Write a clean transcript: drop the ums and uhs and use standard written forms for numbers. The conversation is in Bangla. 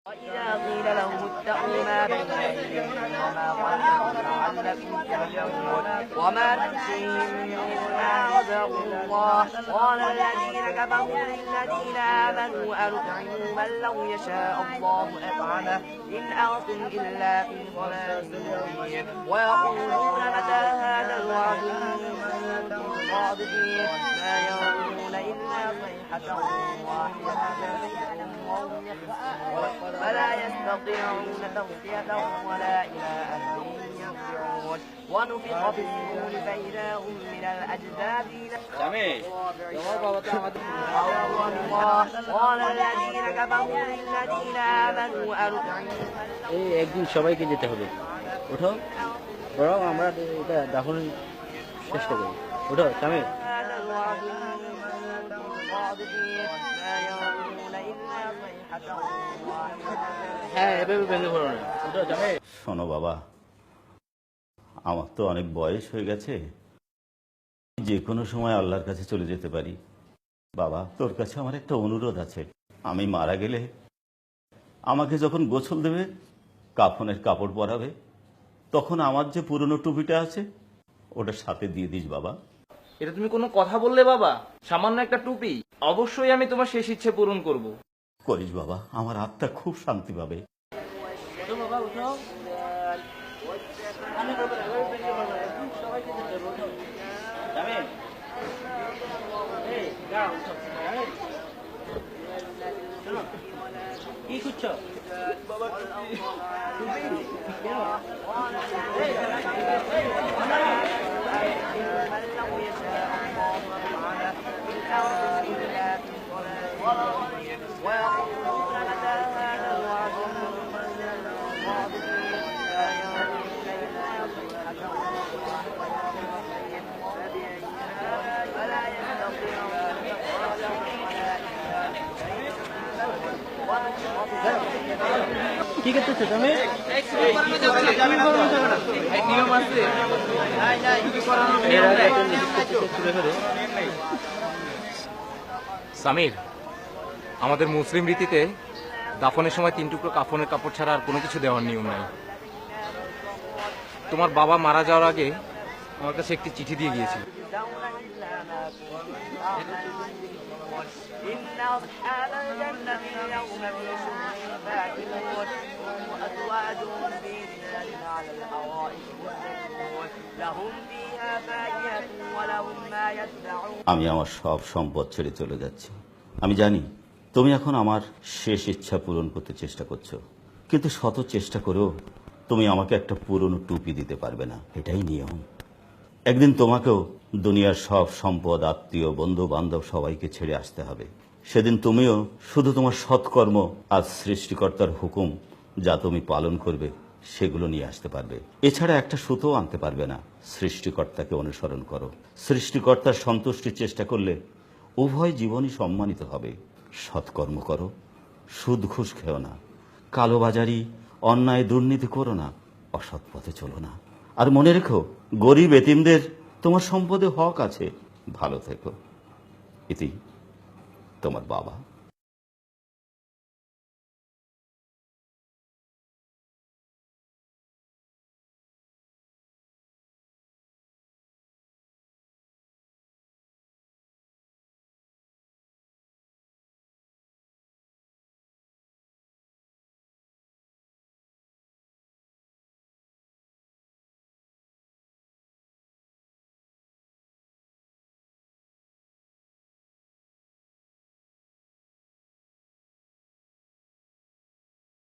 وإذا قيل لهم اتقوا ما بين أيديكم وما خلفكم لعلكم ترجعون وما تأتيهم من إلا رزقوا الله قال الذين كفروا للذين آمنوا أنطعم من لو يشاء الله أطعمه إن أنتم إلا في ضلال مبين ويقولون متى هذا الوعد إن كنتم صادقين ما ينظرون إلا صيحة واحدة وهم يخرجون فلا يستطيعون توصية ولا إلى أهلهم يرجعون ونفخ في الصور فإذا هم من الأجداث قال الذين كفروا للذين آمنوا أنطعم একদিন সবাইকে যেতে হবে। ওঠো ওরাও আমরা এটা দাফন চেষ্টা করি। ওঠো স্বামী। হ্যাঁ এভাবে ভেঙে পড়ো না। ওঠো স্বামী। শোনো বাবা, আমার তো অনেক বয়স হয়ে গেছে, যে কোনো সময় আল্লাহর কাছে চলে যেতে পারি। বাবা, তোর কাছে আমার একটা অনুরোধ আছে। আমি মারা গেলে আমাকে যখন গোসল দেবে, কাফনের কাপড় পরাবে, তখন আমার যে পুরনো টুপিটা আছে ওটা সাথে দিয়ে দিস বাবা। এটা তুমি কোনো কথা বললে বাবা? সামান্য একটা টুপি। অবশ্যই আমি তোমার শেষ ইচ্ছে পূরণ করব। করিস বাবা, আমার আত্মা খুব শান্তি পাবে। ওঠো বাবা ওঠো। সবাইকে যেতে হবে। ওঠো স্বামী। এই যাও ওঠো। শোনো, কি করছো বাবা? টুপি কেন? কি করতেছো তুমি? সামির, আমাদের মুসলিম রীতিতে দাফনের সময় 3 টুকরো কাফনের কাপড় ছাড়া আর কোনো কিছু দেওয়ার নিয়ম নাই। তোমার বাবা মারা যাওয়ার আগে আমার কাছে একটি চিঠি দিয়ে গিয়েছিল। إن أصحاب الجنة اليوم في شغل فاكهون وأزواجهم في ظلال على الأرائك متكئون لهم فيها فاكهة ولهم ما يدعون আমি আমার সব সম্পদ ছেড়ে চলে যাচ্ছি। আমি জানি তুমি এখন আমার শেষ ইচ্ছা পূরণ করতে চেষ্টা করছো, কিন্তু শত চেষ্টা করেও তুমি আমাকে একটা পুরনো টুপি দিতে পারবে না। এটাই নিয়ম। একদিন তোমাকেও দুনিয়ার সব সম্পদ, আত্মীয়, বন্ধু বান্ধব সবাইকে ছেড়ে আসতে হবে। সেদিন তুমিও শুধু তোমার সৎকর্ম আর সৃষ্টিকর্তার হুকুম যা তুমি পালন করবে সেগুলো নিয়ে আসতে পারবে। এছাড়া একটা সুতো আনতে পারবে না। সৃষ্টিকর্তাকে অনুসরণ করো। সৃষ্টিকর্তার সন্তুষ্টির চেষ্টা করলে উভয় জীবনই সম্মানিত হবে। সৎকর্ম করো, সুদ ঘুষ খেও না, কালোবাজারি, অন্যায়, দুর্নীতি করো না, অসৎ পথে চলো না। আর মনে রেখো, গরিব এতিমদের তোমার সম্পদে হক আছে। ভালো থেকো। ইতি, তোমার বাবা।